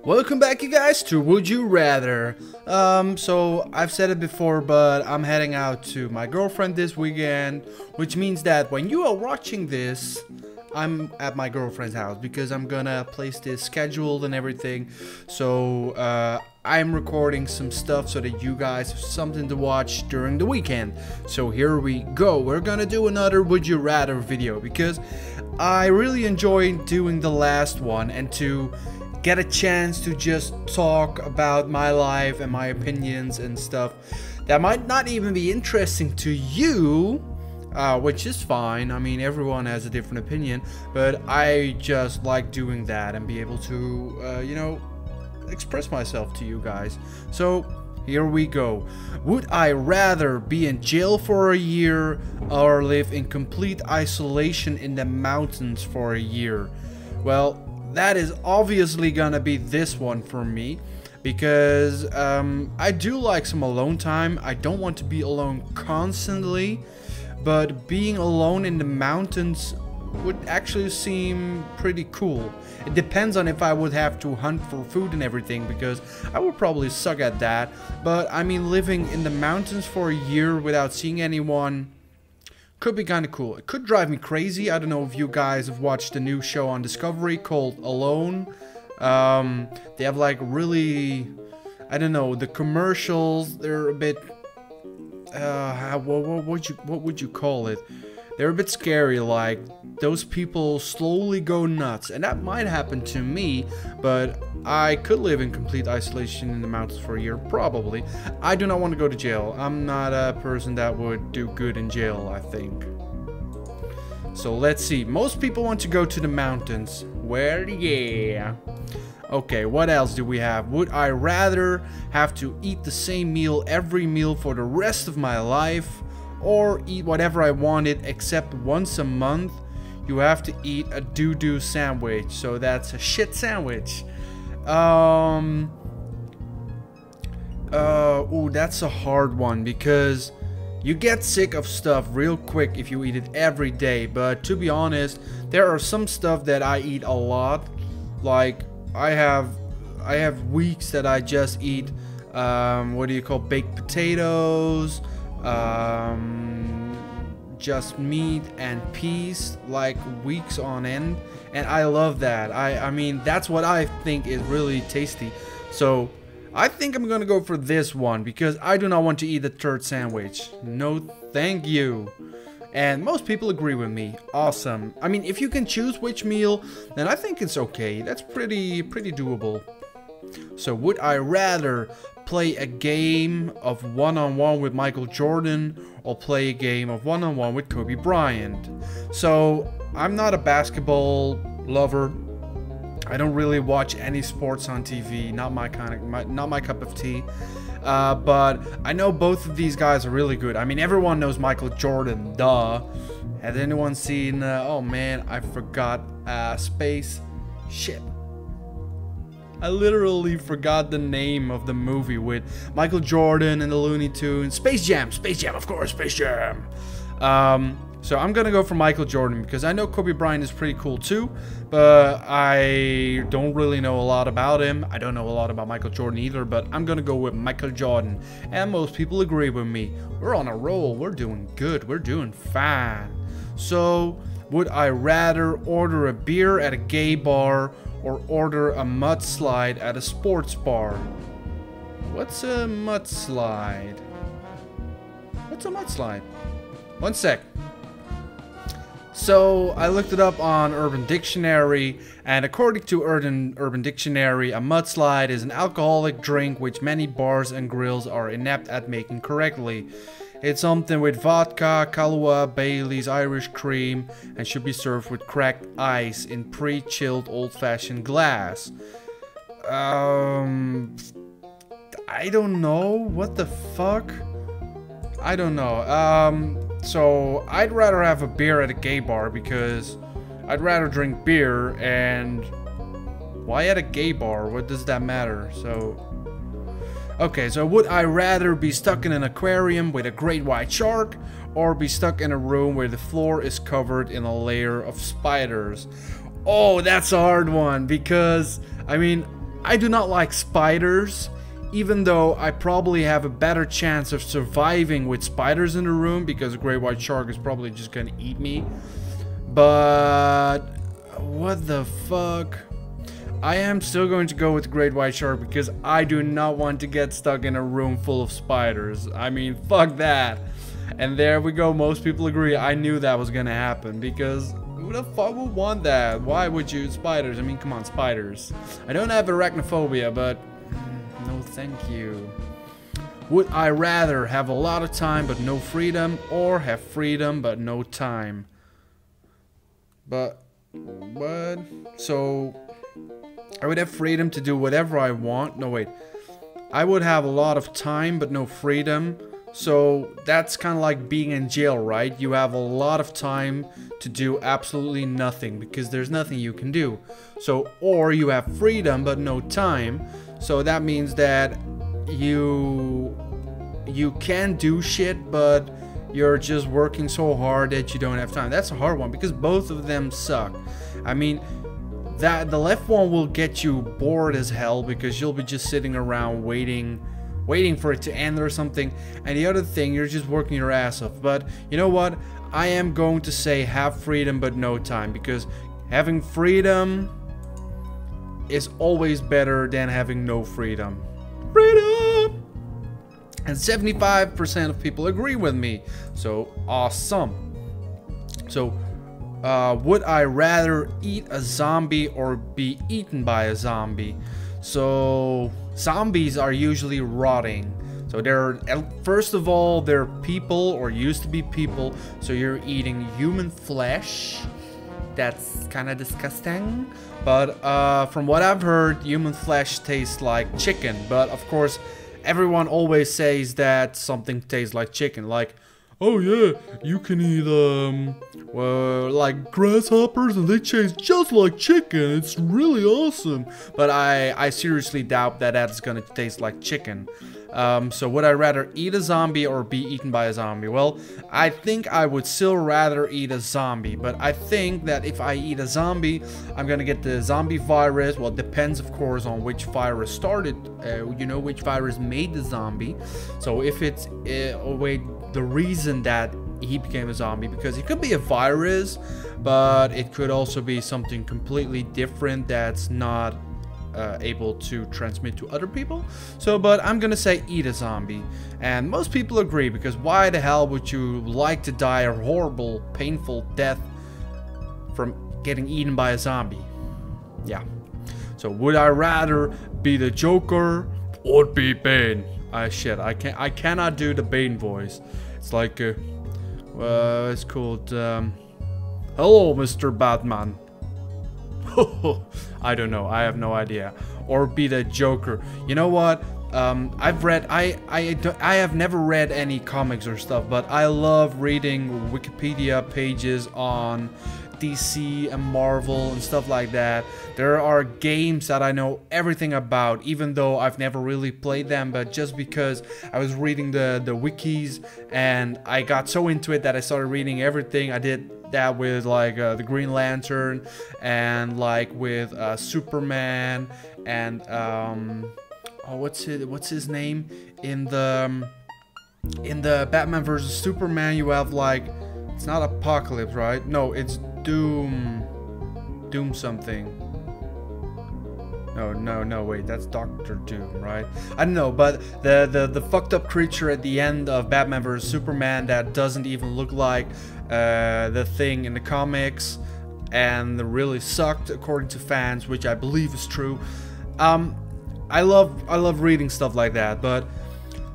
Welcome back, you guys, to Would You Rather. So I've said it before, but I'm heading out to my girlfriend this weekend, which means that when you are watching this, I'm at my girlfriend's house because I'm gonna place this scheduled and everything. So I'm recording some stuff so that you guys have something to watch during the weekend. So here we go. We're gonna do another Would You Rather video because I really enjoyed doing the last one and to get a chance to just talk about my life and my opinions and stuff that might not even be interesting to you, which is fine. I mean, everyone has a different opinion, but I just like doing that and be able to, you know, express myself to you guys. So here we go. Would I rather be in jail for a year or live in complete isolation in the mountains for a year? Well, that is obviously gonna be this one for me because I do like some alone time. I don't want to be alone constantly, but being alone in the mountains would actually seem pretty cool. It depends on if I would have to hunt for food and everything, because I would probably suck at that. But I mean, living in the mountains for a year without seeing anyone could be kind of cool. It could drive me crazy. I don't know if you guys have watched the new show on Discovery called Alone. They have like really, I don't know, the commercials, they're a bit, what would you call it? They're a bit scary, like those people slowly go nuts, and that might happen to me, but I could live in complete isolation in the mountains for a year, probably. I do not want to go to jail. I'm not a person that would do good in jail, I think. So let's see. Most people want to go to the mountains. Well, yeah. Okay, what else do we have? Would I rather have to eat the same meal every meal for the rest of my life, or eat whatever I wanted except once a month? You have to eat a doo-doo sandwich, so that's a shit sandwich. Ooh, that's a hard one because you get sick of stuff real quick if you eat it every day. But to be honest, there are some stuff that I eat a lot. Like I have weeks that I just eat baked potatoes, just meat and peas, like weeks on end, and I love that. I mean, that's what I think is really tasty. So I think I'm gonna go for this one because I do not want to eat the third sandwich. No thank you. And most people agree with me. Awesome. I mean, if you can choose which meal, then I think it's okay. That's pretty doable. So would I rather play a game of one-on-one with Michael Jordan or play a game of one-on-one with Kobe Bryant? So I'm not a basketball lover. I don't really watch any sports on TV. Not my cup of tea. But I know both of these guys are really good. I mean, everyone knows Michael Jordan, duh. Has anyone seen, oh man, I forgot, Space? Shit. I literally forgot the name of the movie with Michael Jordan and the Looney Tunes. Space Jam, of course, Space Jam. So I'm gonna go for Michael Jordan because I know Kobe Bryant is pretty cool too, but I don't really know a lot about him. I don't know a lot about Michael Jordan either, but I'm gonna go with Michael Jordan. And most people agree with me. We're on a roll. We're doing good. We're doing fine. So would I rather order a beer at a gay bar or order a mudslide at a sports bar? What's a mudslide? What's a mudslide? One sec. So I looked it up on Urban Dictionary, and according to Urban Dictionary, a mudslide is an alcoholic drink which many bars and grills are inept at making correctly. It's something with vodka, Kahlua, Bailey's, Irish cream, and should be served with cracked ice in pre-chilled old-fashioned glass. I don't know. What the fuck? I don't know. So I'd rather have a beer at a gay bar because I'd rather drink beer, and why at a gay bar? What does that matter? So okay, so would I rather be stuck in an aquarium with a great white shark or be stuck in a room where the floor is covered in a layer of spiders? Oh, that's a hard one because, I mean, I do not like spiders, even though I probably have a better chance of surviving with spiders in the room because a great white shark is probably just gonna eat me. But what the fuck? I am still going to go with the great white shark because I do not want to get stuck in a room full of spiders. I mean, fuck that. And there we go, most people agree. I knew that was gonna happen because who the fuck would want that? Why would you? Spiders, I mean, come on, spiders. I don't have arachnophobia, but no thank you. Would I rather have a lot of time but no freedom, or have freedom but no time? But, what? So, I would have freedom to do whatever I want. No, wait. I would have a lot of time but no freedom. So that's kind of like being in jail, right? You have a lot of time to do absolutely nothing because there's nothing you can do. So, or you have freedom but no time. So that means that you can do shit, but you're just working so hard that you don't have time. That's a hard one because both of them suck. I mean, that the left one will get you bored as hell because you'll be just sitting around waiting for it to end or something, and the other thing, you're just working your ass off. But you know what, I am going to say have freedom but no time, because having freedom is always better than having no freedom. Freedom! And 75% of people agree with me, so awesome. So would I rather eat a zombie or be eaten by a zombie? So zombies are usually rotting. So they're, first of all, they're people, or used to be people. So you're eating human flesh. That's kind of disgusting. But from what I've heard, human flesh tastes like chicken. But of course, everyone always says that something tastes like chicken. Like, oh yeah, you can eat like grasshoppers and they taste just like chicken. It's really awesome. But I seriously doubt that that's gonna taste like chicken. So would I rather eat a zombie or be eaten by a zombie? Well, I think I would still rather eat a zombie. But I think that if I eat a zombie, I'm gonna get the zombie virus. Well, it depends, of course, on which virus started. You know, which virus made the zombie. So if it's the reason that he became a zombie, because it could be a virus, but it could also be something completely different that's not able to transmit to other people. So, but I'm gonna say eat a zombie, and most people agree, because why the hell would you like to die a horrible, painful death from getting eaten by a zombie? Yeah. So would I rather be the Joker or be Bane? Shit, I cannot do the Bane voice. It's like, it's called, hello, Mr. Batman. I don't know, I have no idea. Or be the Joker. You know what? I've read, I have never read any comics or stuff, but I love reading Wikipedia pages on DC and Marvel and stuff like that. There are games that I know everything about, even though I've never really played them, but just because I was reading the wikis and I got so into it that I started reading everything. I did that with like the Green Lantern, and like with Superman, and oh, what's his name in the Batman vs Superman? You have like, it's not Apocalypse, right? No, it's Doom something. No, wait, that's Dr. Doom, right? I don't know, but the fucked up creature at the end of Batman vs Superman that doesn't even look like the thing in the comics, and really sucked according to fans, which I believe is true. I love reading stuff like that, but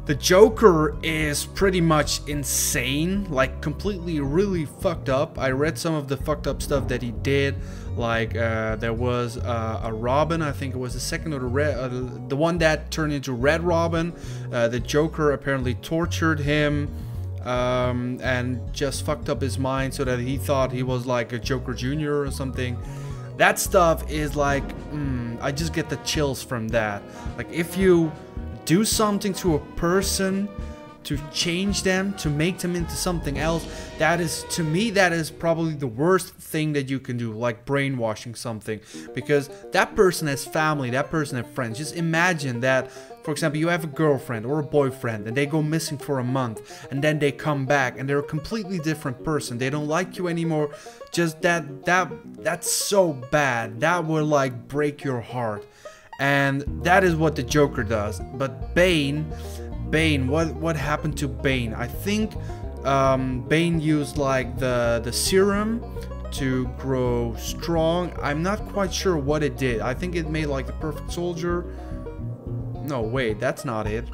the Joker is pretty much insane, like completely really fucked up. I read some of the fucked up stuff that he did, like there was a Robin, I think it was the second or the one that turned into Red Robin. The Joker apparently tortured him and just fucked up his mind so that he thought he was like a Joker Jr. or something. That stuff is like, I just get the chills from that. Like, if you do something to a person to change them, to make them into something else, that is, to me, that is probably the worst thing that you can do, like brainwashing something, because that person has family, that person has friends. Just imagine that, for example, you have a girlfriend or a boyfriend and they go missing for a month and then they come back and they're a completely different person. They don't like you anymore. Just that's so bad. That will like break your heart. And that is what the Joker does. But Bane, what happened to Bane? I think Bane used like the serum to grow strong. I'm not quite sure what it did. I think it made like the perfect soldier. No, wait, that's not it.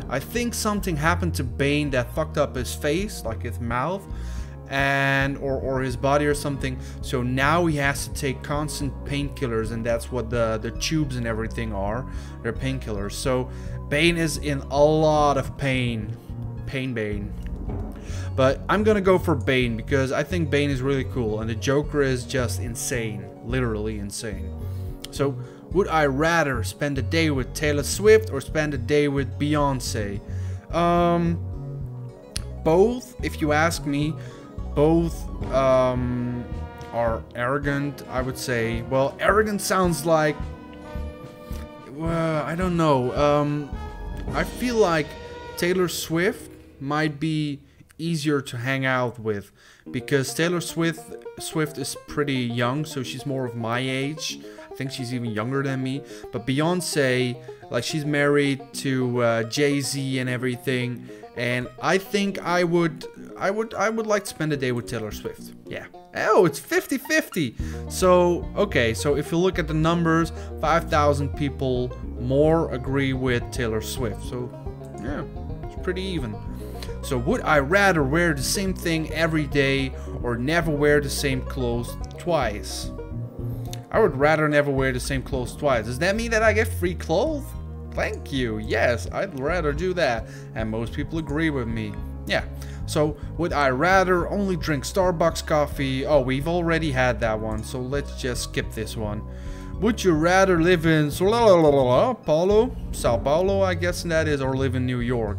I think something happened to Bane that fucked up his face, like his mouth, and or his body or something. So now he has to take constant painkillers, and that's what the tubes and everything are. They're painkillers. So Bane is in a lot of pain. Bane. But I'm gonna go for Bane because I think Bane is really cool and the Joker is just insane. Literally insane. So would I rather spend a day with Taylor Swift or spend a day with Beyonce? Both, if you ask me, both are arrogant, I would say. Well, arrogant sounds like, I don't know. I feel like Taylor Swift might be easier to hang out with because Taylor Swift is pretty young, so she's more of my age. I think she's even younger than me. But Beyonce, like, she's married to Jay-Z and everything, and I think I would like to spend a day with Taylor Swift. Yeah. Oh, it's 50-50. So, okay, so if you look at the numbers, 5,000 people more agree with Taylor Swift. So, yeah, it's pretty even. So, would I rather wear the same thing every day or never wear the same clothes twice? I would rather never wear the same clothes twice. Does that mean that I get free clothes? Thank you. Yes, I'd rather do that. And most people agree with me. Yeah. So, would I rather only drink Starbucks coffee? Oh, we've already had that one, so let's just skip this one. Would you rather live in Sao Paulo, I guess that is, or live in New York?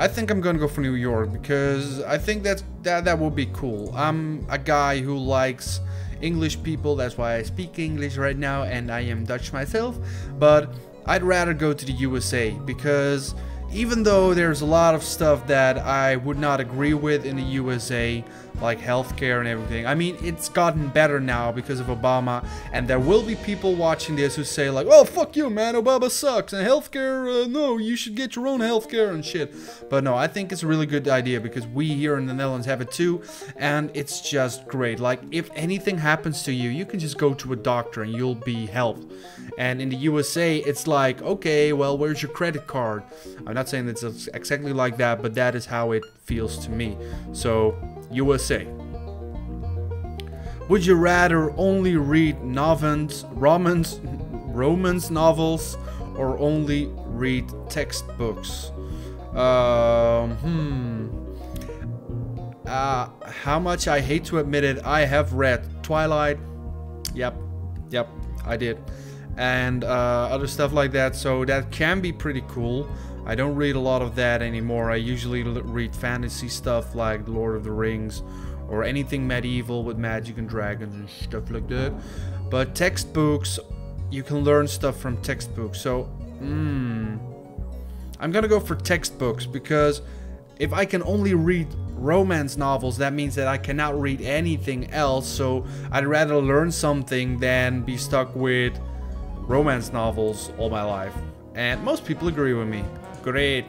I think I'm gonna go for New York because I think that would be cool. I'm a guy who likes English people, that's why I speak English right now, and I am Dutch myself. But I'd rather go to the USA because even though there's a lot of stuff that I would not agree with in the USA, like healthcare and everything. I mean, it's gotten better now because of Obama, and there will be people watching this who say like, oh, fuck you, man, Obama sucks, and healthcare, no, you should get your own healthcare and shit. But no, I think it's a really good idea because we here in the Netherlands have it too, and it's just great. Like, if anything happens to you, you can just go to a doctor and you'll be helped. And in the USA, it's like, okay, well, where's your credit card? I'm not saying it's exactly like that, but that is how it feels to me. So, USA. Would you rather only read romance novels or only read textbooks? How much I hate to admit it, I have read Twilight. Yep, I did. And other stuff like that, so that can be pretty cool. I don't read a lot of that anymore. I usually read fantasy stuff like The Lord of the Rings or anything medieval with magic and dragons and stuff like that. But textbooks, you can learn stuff from textbooks. So, I'm gonna go for textbooks because if I can only read romance novels, that means that I cannot read anything else. So I'd rather learn something than be stuck with romance novels all my life. And most people agree with me. Great.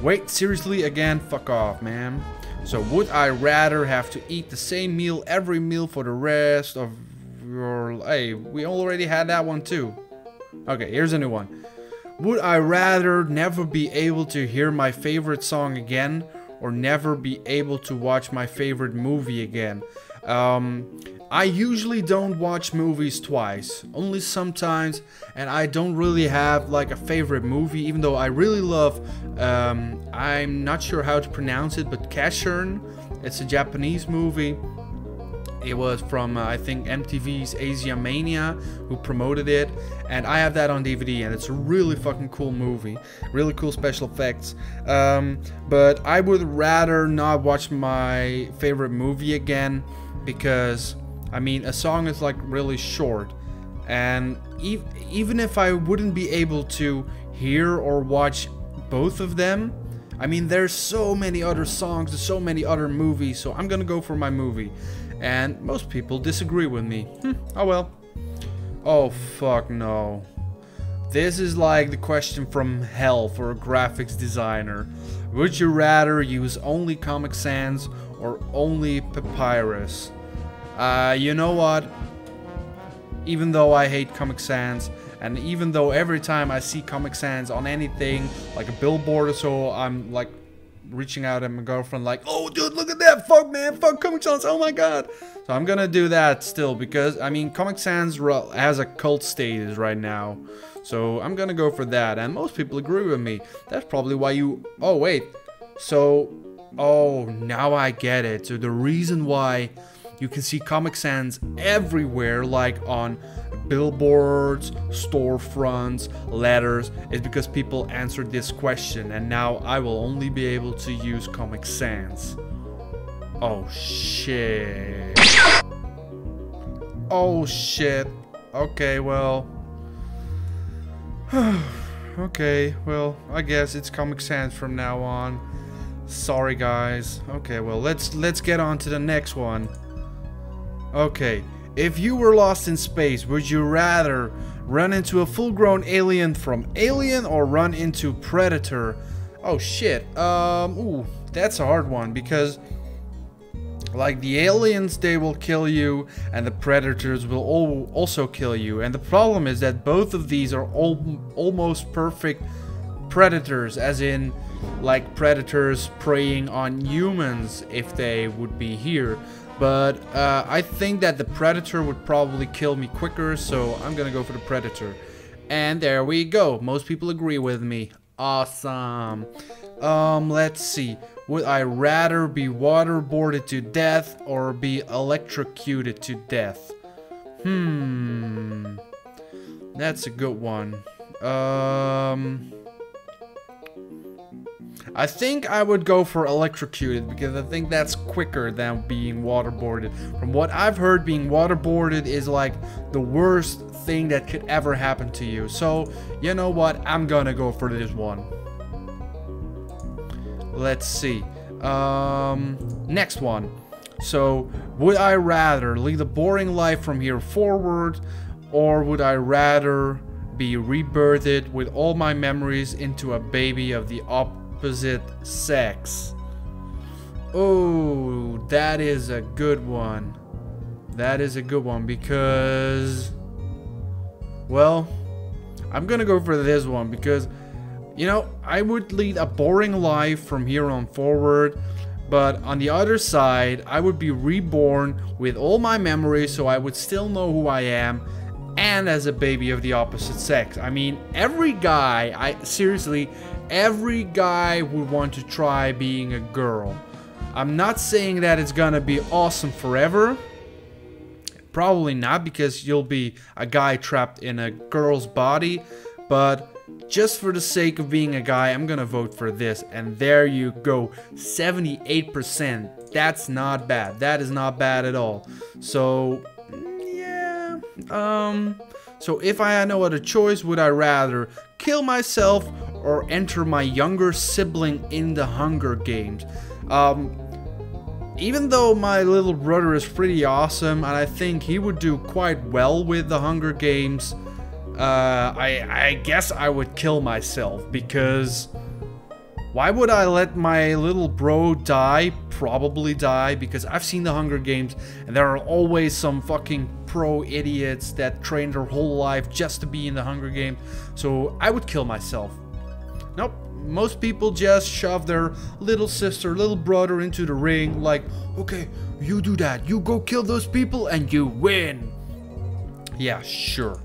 Wait, seriously again? Fuck off, man. So would I rather have to eat the same meal every meal for the rest of your... Hey, we already had that one too. Okay, here's a new one. Would I rather never be able to hear my favorite song again or never be able to watch my favorite movie again? I usually don't watch movies twice, only sometimes, and I don't really have like a favorite movie, even though I really love, I'm not sure how to pronounce it, but Cashern. It's a Japanese movie. It was from, I think, MTV's Asia Mania who promoted it. And I have that on DVD, and it's a really fucking cool movie. Really cool special effects. But I would rather not watch my favorite movie again, because, I mean, a song is like really short. And even if I wouldn't be able to hear or watch both of them, I mean, there's so many other songs, there's so many other movies, so I'm gonna go for my movie. And most people disagree with me. Oh well. Oh fuck no. This is like the question from hell for a graphics designer. Would you rather use only Comic Sans or only Papyrus? You know what? Even though I hate Comic Sans, and even though every time I see Comic Sans on anything, like a billboard or so, I'm like reaching out at my girlfriend like, oh dude, look at that, fuck man, fuck Comic Sans, oh my god. So I'm gonna do that still, because I mean Comic Sans has a cult status right now. So I'm gonna go for that, and most people agree with me. That's probably why you, oh wait, so, oh, now I get it. So the reason why you can see Comic Sans everywhere, like on billboards, storefronts, letters, is because people answered this question, and now I will only be able to use Comic Sans. Oh shit. Oh shit. Okay, well. Okay, well, I guess it's Comic Sans from now on. Sorry guys. Okay, well, let's get on to the next one. Okay, if you were lost in space, would you rather run into a full-grown alien from Alien or run into Predator? Oh shit, ooh, that's a hard one, because like the aliens, they will kill you, and the predators will also kill you. And the problem is that both of these are almost perfect predators, as in like predators preying on humans if they would be here. But I think that the Predator would probably kill me quicker, so I'm gonna go for the Predator. And there we go. Most people agree with me. Awesome. Let's see. Would I rather be waterboarded to death or be electrocuted to death? That's a good one. I think I would go for electrocuted, because I think that's quicker than being waterboarded. From what I've heard, being waterboarded is like the worst thing that could ever happen to you. So, you know what? I'm gonna go for this one. Let's see. Next one. So, would I rather lead a boring life from here forward, or would I rather be rebirthed with all my memories into a baby of the opposite sex? Oh, that is a good one. That is a good one, because, well, I'm gonna go for this one, because, you know, I would lead a boring life from here on forward, but on the other side, I would be reborn with all my memories, so I would still know who I am, and as a baby of the opposite sex. I mean, every guy, seriously, every guy would want to try being a girl. I'm not saying that it's gonna be awesome forever. Probably not, because you'll be a guy trapped in a girl's body. But just for the sake of being a guy, I'm gonna vote for this. And there you go, 78%. That's not bad. That is not bad at all. So, yeah. So if I had no other choice, would I rather kill myself or enter my younger sibling in the Hunger Games? Even though my little brother is pretty awesome, and I think he would do quite well with the Hunger Games, I guess I would kill myself, because why would I let my little bro die? Probably die, because I've seen the Hunger Games, and there are always some fucking pro idiots that train their whole life just to be in the Hunger Games, so I would kill myself. Nope. Most people just shove their little sister, little brother into the ring, like, okay, you do that, you go kill those people and you win. Yeah, sure.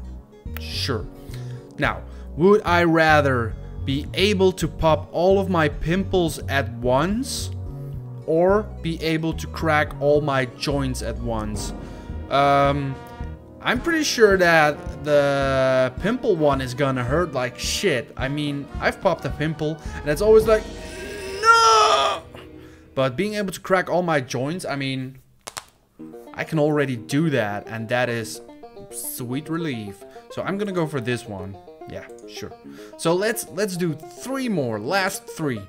Sure. Now, would I rather be able to pop all of my pimples at once, or be able to crack all my joints at once. I'm pretty sure that the pimple one is gonna hurt like shit. I mean, I've popped a pimple and it's always like, no! But being able to crack all my joints, I mean, I can already do that, and that is sweet relief. So I'm gonna go for this one. Yeah, sure. So let's do 3 more, last 3.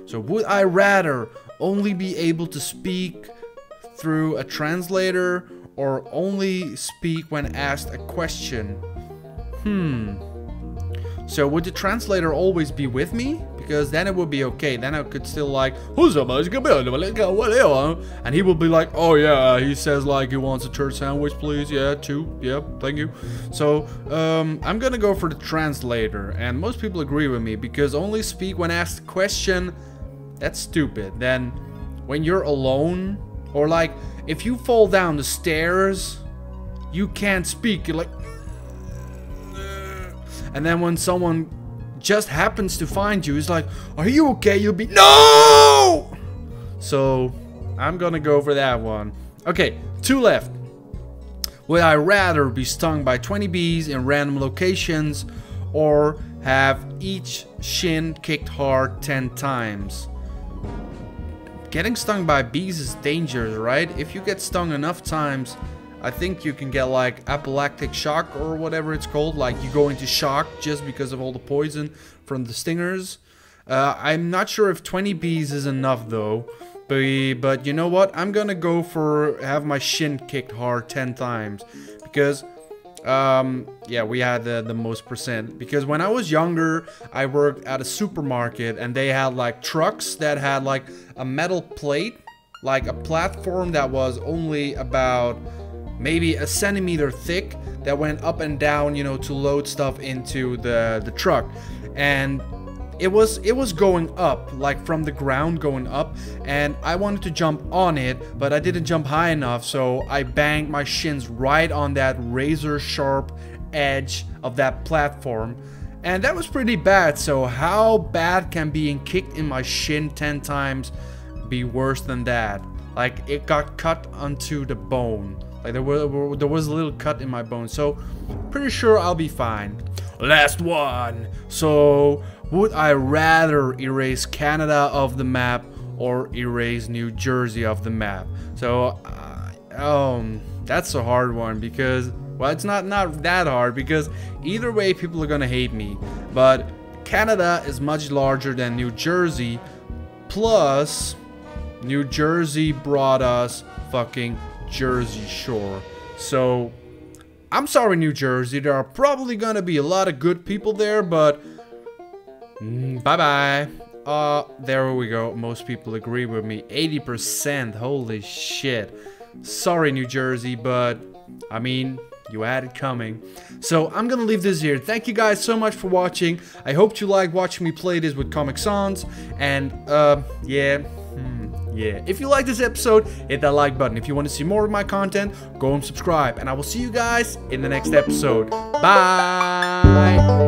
So would I rather only be able to speak through a translator or only speak when asked a question? So would the translator always be with me? Because then it would be okay. Then I could still like, and he will be like, oh yeah, he says like he wants a church sandwich, please. Yeah, 2. Yep, thank you. So I'm gonna go for the translator, and most people agree with me because only speak when asked a question, that's stupid. Then when you're alone, or like if you fall down the stairs, you can't speak. You're like, and then when someone just happens to find you, it's like, are you okay? You'll be, no! So I'm gonna go for that one. Okay, 2 left. Would I rather be stung by 20 bees in random locations or have each shin kicked hard 10 times? Getting stung by bees is dangerous, right? If you get stung enough times, I think you can get like anaphylactic shock or whatever it's called. Like you go into shock just because of all the poison from the stingers. I'm not sure if 20 bees is enough though. But you know what? I'm gonna go for have my shin kicked hard 10 times. Because, yeah, we had the most percent. Because when I was younger, I worked at a supermarket and they had like trucks that had like a metal plate. Like a platform that was only about maybe a centimeter thick that went up and down, you know, to load stuff into the truck. And it was going up, like from the ground going up, and I wanted to jump on it, but I didn't jump high enough, so I banged my shins right on that razor sharp edge of that platform. And that was pretty bad. So how bad can being kicked in my shin 10 times be worse than that? Like it got cut onto the bone. Like there was a little cut in my bone, so pretty sure I'll be fine. Last one. So would I rather erase Canada off the map or erase New Jersey off the map? So that's a hard one because, well, it's not that hard because either way people are gonna hate me. But Canada is much larger than New Jersey, plus New Jersey brought us fucking Jersey Shore. So I'm sorry, New Jersey, there are probably gonna be a lot of good people there, but bye-bye. There we go. Most people agree with me. 80%. Holy shit. Sorry, New Jersey, but I mean, you had it coming. So I'm gonna leave this here. Thank you guys so much for watching. I hope you like watching me play this with Comic Sans. And yeah. If you like this episode, hit that like button. If you want to see more of my content, go and subscribe. And I will see you guys in the next episode. Bye!